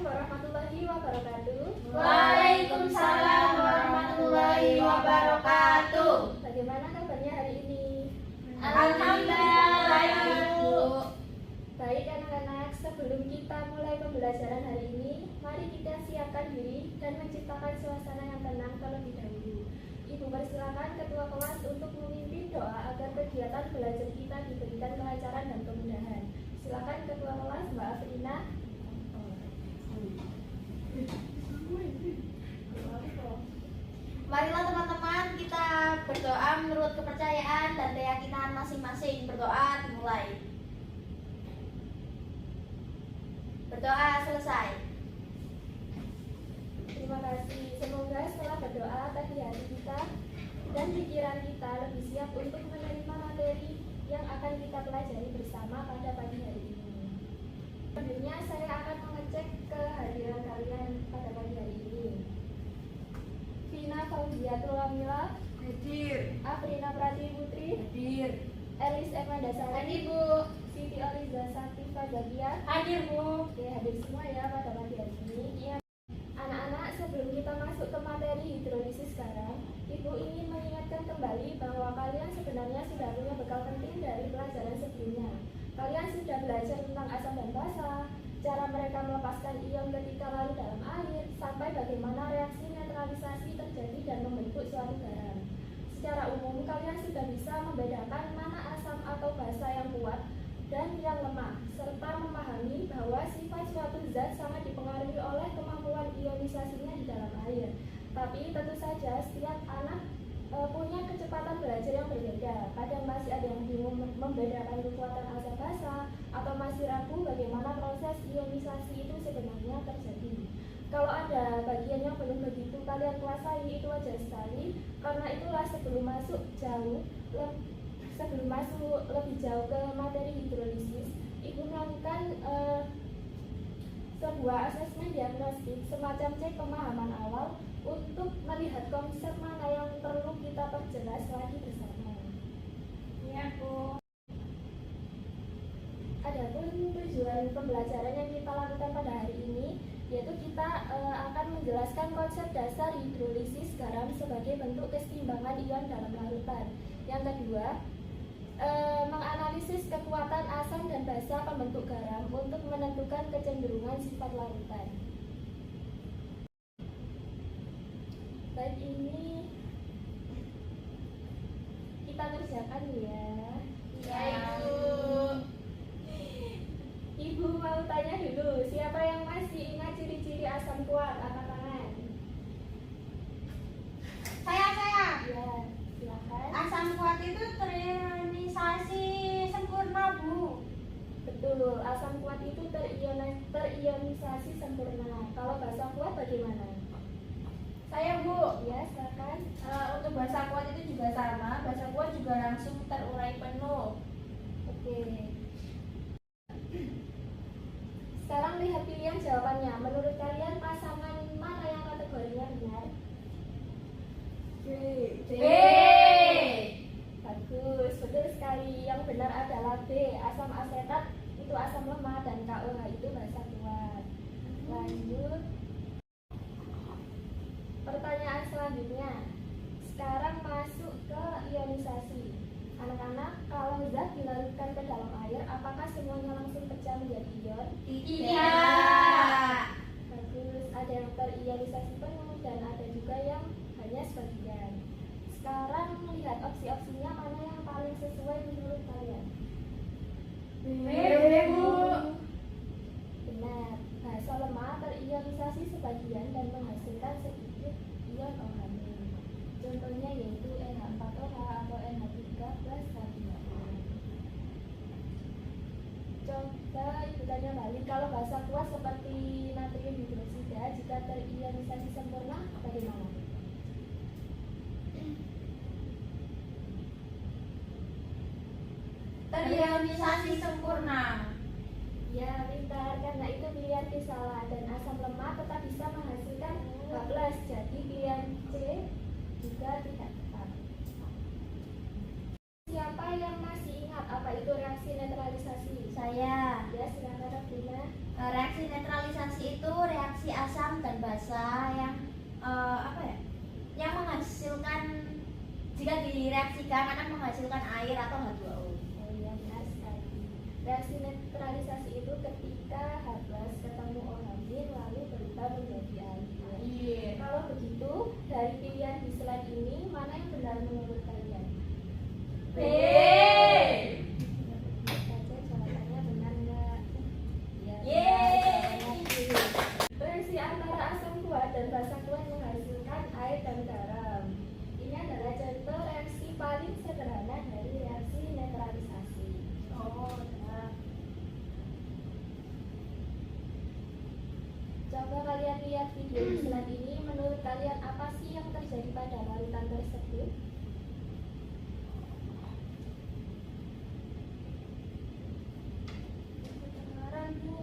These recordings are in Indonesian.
warahmatullahi wabarakatuh. Waalaikumsalam warahmatullahi wabarakatuh. Bagaimana kabarnya hari ini? Alhamdulillah baik, Bu. Baik anak-anak, sebelum kita mulai pembelajaran hari ini, mari kita siapkan diri dan menciptakan suasana yang tenang terlebih dahulu. Ibu persilakan ketua kelas untuk memimpin doa agar kegiatan belajar kita diberikan kelancaran dan kemudahan. Silakan ketua kelas Mbak Afrina. Marilah teman-teman kita berdoa menurut kepercayaan dan keyakinan masing-masing. Berdoa dimulai. Berdoa selesai. Terima kasih. Semoga setelah berdoa tadi hati kita dan pikiran kita lebih siap untuk menerima materi yang akan kita pelajari bersama pada pagi hari ini. Selanjutnya saya akan mengecek kehadiran kalian pada pagi hari ini. Vina Fauziatul Amila Hadir. Afrina Pratiputri Hadir. Elis Emanda Hadir, Salani Bu. Siti Oliza Saktifa Zakia. Hadir, Bu. Oke, hadir semua ya pada pagi hari ini. Ya. Anak-anak, sebelum kita masuk ke materi hidrolisis sekarang, Ibu ingin mengingatkan kembali bahwa kalian sebenarnya sudah punya bekal penting dari pelajaran sebelumnya. Kalian sudah belajar tentang asam dan basa, cara mereka melepaskan ion ketika larut dalam air, sampai bagaimana reaksi netralisasi terjadi dan membentuk suatu garam. Secara umum, kalian sudah bisa membedakan mana asam atau basa yang kuat dan yang lemah, serta memahami bahwa sifat suatu zat sangat dipengaruhi oleh kemampuan ionisasinya di dalam air. Tapi tentu saja setiap anak punya kecepatan belajar yang berbeda. Kadang masih ada yang bingung membedakan kekuatan asam basa atau masih ragu bagaimana proses ionisasi itu sebenarnya terjadi. Kalau ada bagian yang belum begitu kalian kuasai, itu wajar sekali. Karena itulah sebelum masuk lebih jauh ke materi hidrolisis, Ibu melakukan sebuah asesmen diagnostik, semacam cek pemahaman awal untuk melihat konsep mana yang perlu kita perjelas lagi bersama. Iya, Bu. Adapun tujuan pembelajaran yang kita lakukan pada hari ini, yaitu kita akan menjelaskan konsep dasar hidrolisis garam sebagai bentuk keseimbangan ion dalam larutan. Yang kedua, menganalisis kekuatan asam dan basa pembentuk garam untuk menentukan kecenderungan sifat larutan. Baik, ini kita kerjakan ya. Iya, Ibu. Ibu mau tanya dulu, siapa yang masih ingat ciri-ciri asam kuat? Angkat tangan. Saya. Ya, silakan. Asam kuat itu terionisasi sempurna, Bu. Betul, asam kuat itu terionisasi sempurna. Kalau basa kuat bagaimana? Saya, Bu. Ya, silakan. Untuk basa kuat itu juga sama. Basa kuat juga langsung terurai penuh. Oke. Sekarang lihat pilihan jawabannya. Menurut kalian pasangan mana yang kategorinya benar? B. B. Bagus, betul sekali. Yang benar adalah B. Asam asetat itu asam lemah dan KOH itu basa kuat. Lanjut. Pertanyaan selanjutnya. Sekarang masuk ke ionisasi. Anak-anak, kalau zat dilarutkan ke dalam air, apakah semuanya langsung pecah menjadi ion? Tidak. Bagus, ada yang terionisasi penuh dan ada juga yang hanya sebagian. Sekarang lihat opsi-opsinya mana yang paling sesuai menurut kalian. B, Bu. Benar, basa lemah terionisasi sebagian dan menghasilkan sedikit ion OH. Contohnya yaitu NH4OH atau NH3 plus H2O. Coba Ibu tanya balik, kalau basa kuat seperti natrium hidroksida jika terionisasi sempurna bagaimana? Terionisasi sempurna. Ya, pintar, karena itu pilihan C salah dan asam lemah tetap bisa menghasilkan H+, jadi pilihan C juga tidak tepat. Siapa yang masih ingat apa itu reaksi netralisasi? Saya. Ya, silakan Rafina. Reaksi netralisasi Neutralisasi itu reaksi asam dan basa yang yang menghasilkan, jika direaksikan akan menghasilkan air atau H2O. Oh iya, benar sekali. Reaksi neutralisasi itu ketika H+ ketemu OH- lalu berubah menjadi air. Iya. Kalau begitu, dari pilihan di slide ini mana yang benar menurut kalian? B. Saja jawabannya benar nggak? Ya, Yeay. jawabannya B. Reaksi antara asam kuat dan basa kuat menghasilkan air dan garam. Ini adalah contoh reaksi paling sederhana dari reaksi neutralisasi. Oh, benar. Coba kalian lihat video di slide ini. Menurut kalian apa sih yang terjadi pada larutan tersebut? Kedengaran, Bu.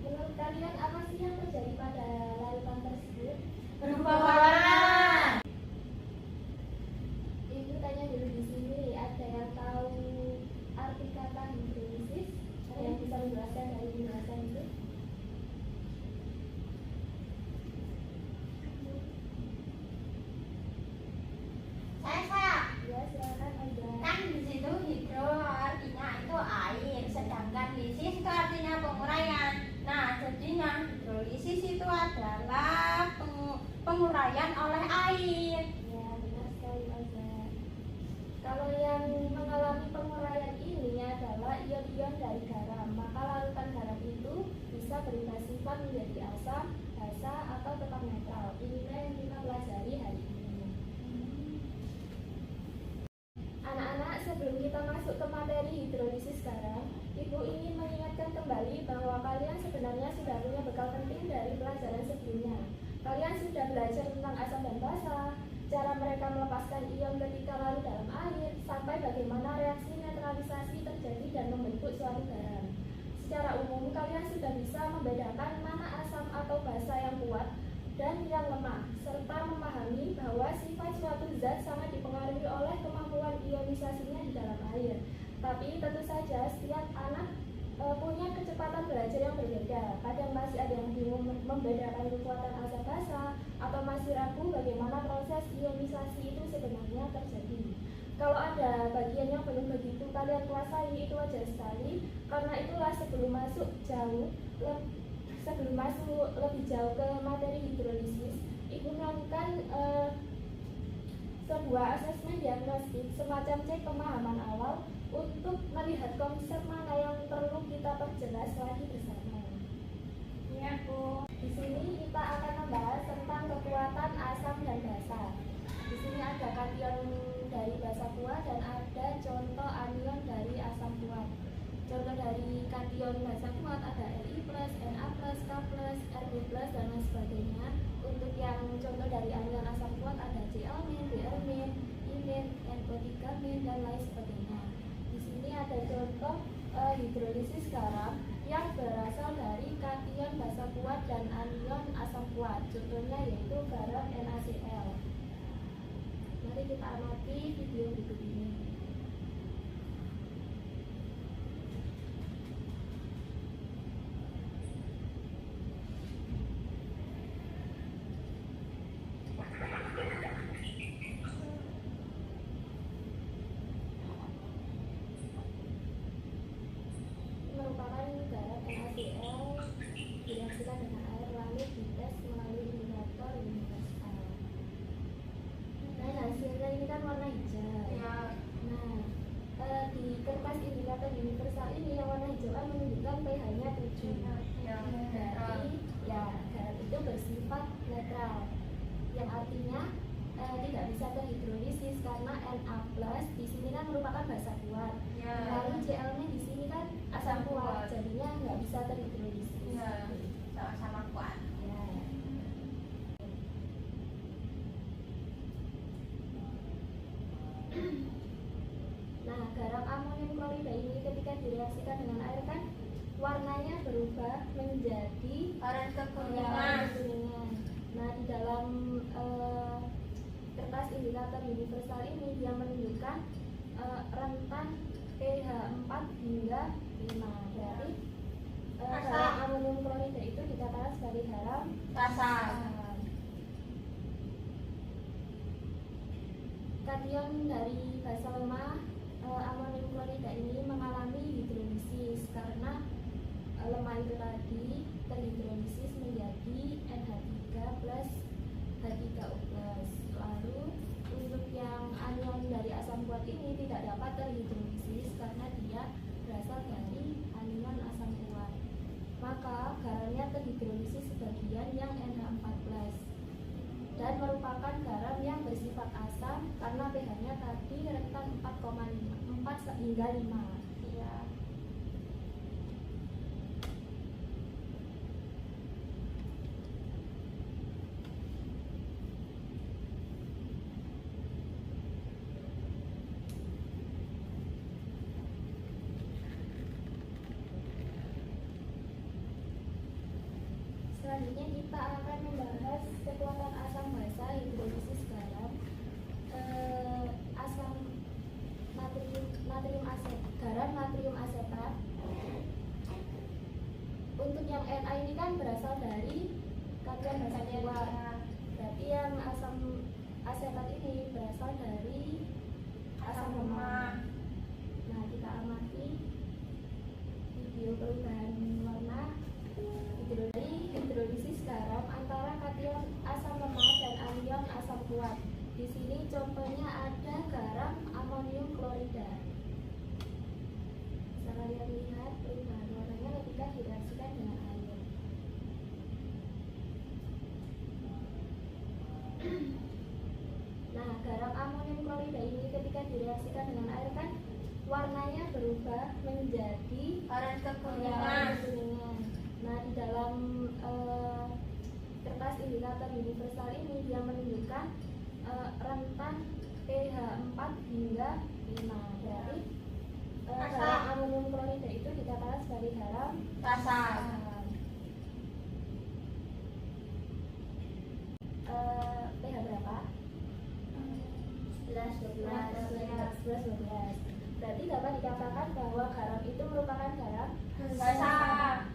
Menurut kalian apa sih yang terjadi pada larutan tersebut? Berubah warna. Ibu tanya dulu di sini, ada yang tahu arti kata hidrolisis? Ada yang bisa menjelaskan dari penjelasan itu? Saya. Ya, silakan aja. Kan di situ hidro artinya itu air, sedangkan lisis itu artinya penguraian. Nah, jadinya hidrolisis itu adalah penguraian oleh air. Ya, benar sekali aja. Kalau yang mengalami penguraian ini adalah ion-ion dari garam, maka larutan garam itu bisa berubah sifat menjadi asam, basa, atau tetap netral. Inilah yang kita pelajari hari ini. Anak-anak, sebelum kita masuk ke materi hidrolisis garam, Ibu ingin mengingatkan kembali bahwa kalian sebenarnya sudah punya bekal penting dari pelajaran sebelumnya. Kalian sudah belajar tentang asam dan basa, cara mereka melepaskan ion ketika larut dalam air, sampai bagaimana reaksi neutralisasi terjadi dan membentuk suatu garam. Secara umum, kalian sudah bisa membedakan mana asam atau basa yang kuat dan yang lemah, serta memahami bahwa sifat suatu zat sangat dipengaruhi oleh kemampuan ionisasinya di dalam air. Tapi tentu saja setiap anak punya kecepatan belajar yang berbeda. Kadang masih ada yang bingung membedakan kekuatan asam basa, atau masih ragu bagaimana proses ionisasi itu sebenarnya terjadi. Kalau ada bagian yang belum begitu kalian kuasai, itu wajar sekali. Karena itulah sebelum masuk lebih jauh ke materi hidrolisis, Ibu melakukan sebuah asesmen diagnostik, semacam cek pemahaman awal untuk melihat konsep mana yang perlu kita perjelas lagi bersama. Iya, Bu. Di sini kita akan membahas tentang kekuatan asam dan basa. Di sini ada kation dari basa kuat dan ada contoh anion dari asam kuat. Contoh dari kation basa kuat ada Li+, Na+, K+, Rb+, dan lain sebagainya. sebagainya. Untuk yang contoh dari anion asam kuat ada Cl-min, Br-min, I-min, NO3-min, dan lain sebagainya. Di sini ada contoh hidrolisis garam yang berasal dari kation basa kuat dan anion asam kuat. Contohnya yaitu garam NaCl. Mari kita amati video berikut ini. Merupakan garam NaCl direaksikan dengan air lalu dites melalui indikator universal. Dan hasilnya ini kan warna hijau. Ya. Nah, di kertas indikator universal ini yang warna hijau kan menunjukkan pH-nya 7. Ya. Berarti ya garam itu bersifat netral, yang artinya tidak bisa terhidrolisis karena Na+ di sini kan merupakan basa kuat. Ya. Lalu Cl-nya di sini kan asam kuat, jadinya nggak bisa terhidrolisis. Ya. Sama-sama kuat. Ya. Nah, garam amonium klorida ini ketika direaksikan dengan air kan warnanya berubah menjadi Orange warna kekuningan. kekuningan. Nah, di dalam kertas indikator universal ini dia menunjukkan rentan pH 4 hingga 5. Berarti garam amonium klorida itu dikatakan sebagai garam Kasar. Kation dari basa lemah amonium klorida ini mengalami hidrolisis karena lemah itu tadi terhidrolisis menjadi NH3 plus H3O+. Lalu untuk yang anion dari asam kuat ini tidak dapat terhidrolisis karena dia berasal dari anion asam kuat. Maka garamnya terhidrolisis sebagian yang NH4+ dan merupakan garam yang bersifat asam karena pH-nya tadi rentan 4 hingga 5. Iya. Selanjutnya kita akan membahas kekuatan asam basa hidrolisis garam. Asam natrium aset, garam natrium asetat. Untuk yang Na ini kan berasal dari kation basa kuat. Berarti yang asam asetat ini berasal dari asam lemah. Nah, kita amati video perubahan warna hidrolisis garam antara kation asam lemah dan anion asam kuat. Di sini contohnya ada garam amonium klorida. Bisa kalian lihat perubahan warnanya ketika direaksikan dengan air. Nah, garam amonium klorida ini ketika direaksikan dengan air kan warnanya berubah menjadi Orange warna kekuningan. kekuningan. Nah, di dalam kertas indikator universal ini dia menunjukkan rentan pH 4 hingga 5. Berarti garam amonium klorida itu dikatakan sebagai garam Kasar. pH berapa? 11-12. Berarti dapat dikatakan bahwa garam itu merupakan garam Kasar.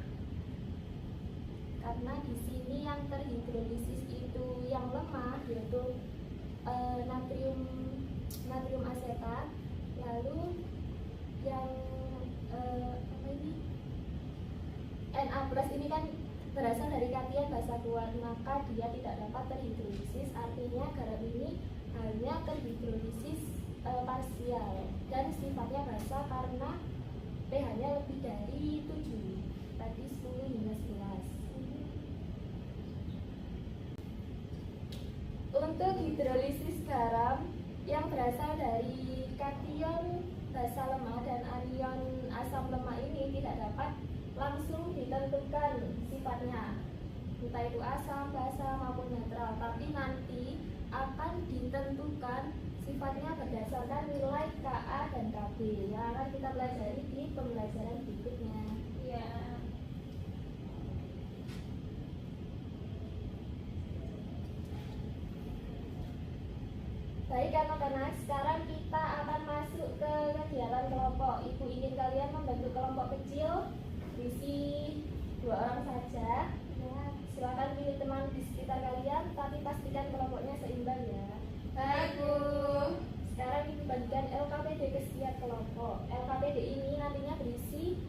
karena di sini yang terhidrolisis itu yang lemah yaitu natrium asetat, lalu yang apa ini Na+ ini kan berasal dari kation basa kuat, maka dia tidak dapat terhidrolisis. Artinya garam ini hanya terhidrolisis parsial dan sifatnya basa karena pH-nya lebih dari 7, tadi 10 hingga 11. Untuk hidrolisis garam yang berasal dari kation basa lemah dan anion asam lemah ini tidak dapat langsung ditentukan sifatnya. entah itu asam, basa maupun netral, tapi nanti akan ditentukan sifatnya berdasarkan nilai KA dan KB yang akan kita pelajari di pembelajaran berikutnya. Iya. Baik anak-anak, sekarang kita akan masuk ke kegiatan kelompok. Ibu ingin kalian membentuk kelompok kecil, berisi 2 orang saja. Silakan pilih teman di sekitar kalian, tapi pastikan kelompoknya seimbang ya. Baik, Bu. Sekarang ibu bagikan LKPD ke setiap kelompok. LKPD ini nantinya berisi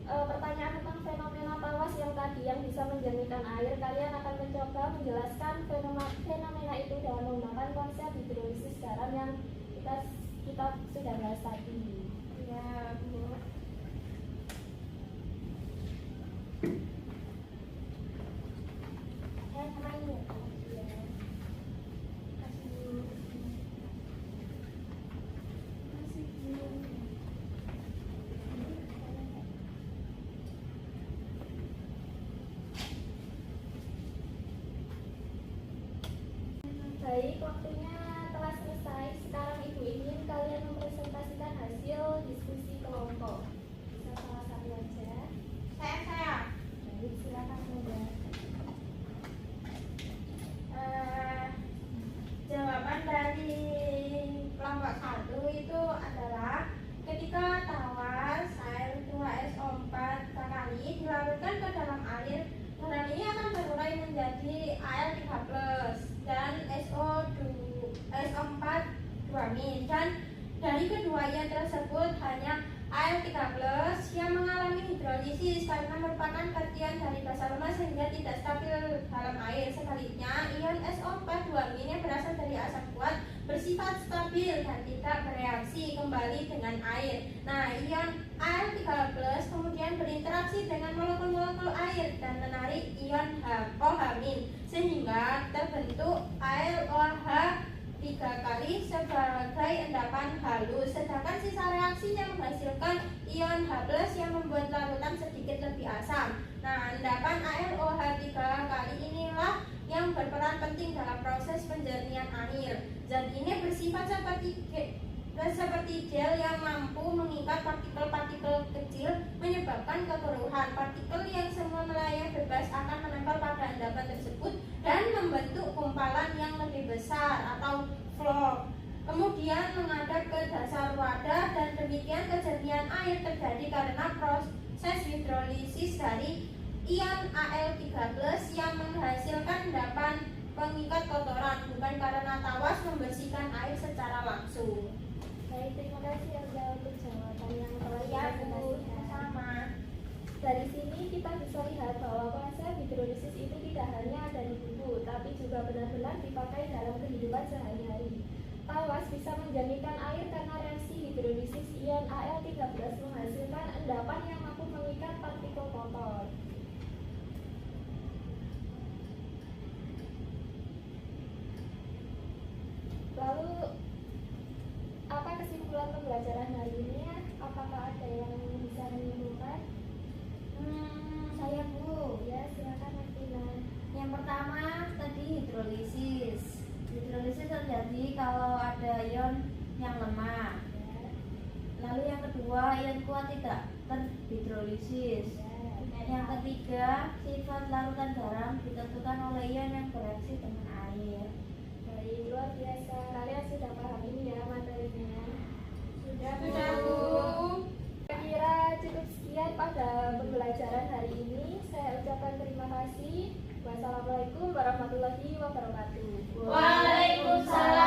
pertanyaan tentang fenomena tawas yang tadi yang bisa menjernihkan air. Kalian akan mencoba menjelaskan fenomena itu dengan menggunakan konsep hidrolisis garam yang kita sudah bahas tadi. Iya, Bu. Baik, waktunya telah selesai. Sekarang ibu ingin kalian mempresentasikan hasil diskusi kelompok. Bisa salah satu aja. Saya. Baik, silakan Bunda. Jawaban dari kelompok 1 itu adalah ketika tawas air 2SO4 kali dilarutkan ke dalam air, garam ini akan berurai menjadi Al3+ dan SO4 2-, dan dari kedua ion tersebut hanya Al3+ yang mengalami hidrolisis karena merupakan kation dari basa lemah sehingga tidak stabil dalam air. Sebaliknya, ion SO4 2- yang berasal dari asam kuat bersifat stabil dan tidak bereaksi kembali dengan air. Nah, ion Al3+ kemudian berinteraksi dengan molekul-molekul air dan menarik ion OH- sehingga terbentuk AlOH 3 kali sebagai endapan halus, sedangkan sisa reaksinya menghasilkan ion H+ yang membuat larutan sedikit lebih asam. Nah, endapan AlOH 3 kali inilah yang berperan penting dalam proses penjernihan air. Zat ini bersifat seperti gel yang mampu mengikat partikel-partikel kecil, menyebabkan kekeruhan. Partikel yang semula melayang bebas akan menempel pada endapan tersebut dan membentuk gumpalan yang lebih besar atau vlog, kemudian menghadap ke dasar wadah, dan demikian kejernihan air terjadi karena proses hidrolisis dari ion Al3+ yang menghasilkan endapan pengikat kotoran, bukan karena tawas membersihkan air secara langsung. Baik, terima kasih Elza untuk jawaban yang telah Ya, Bu, dipresentasikan. sama. Dari sini kita bisa lihat bahwa konsep hidrolisis itu tidak hanya ada di buku, tapi juga benar-benar dipakai dalam kehidupan sehari-hari. Tawas bisa menjernihkan air karena reaksi hidrolisis ion Al3+ menghasilkan endapan yang mampu mengikat partikel kotor. Lalu, apa kesimpulan pembelajaran hari ini ya? Apakah ada yang bisa menyimpulkan? Saya, Bu. Ya, silakan Martina. Yang pertama tadi hidrolisis. Hidrolisis terjadi kalau ada ion yang lemah. Ya, Lalu yang kedua, ion kuat tidak terhidrolisis. ya. Yang ketiga, sifat larutan garam ditentukan oleh ion yang bereaksi dengan air. Baik, luar biasa. Kalian sudah paham ini ya materinya? Sudah, Bu. Saya kira cukup sekian pada pembelajaran hari ini. Saya ucapkan terima kasih. Wassalamualaikum warahmatullahi wabarakatuh. Waalaikumsalam.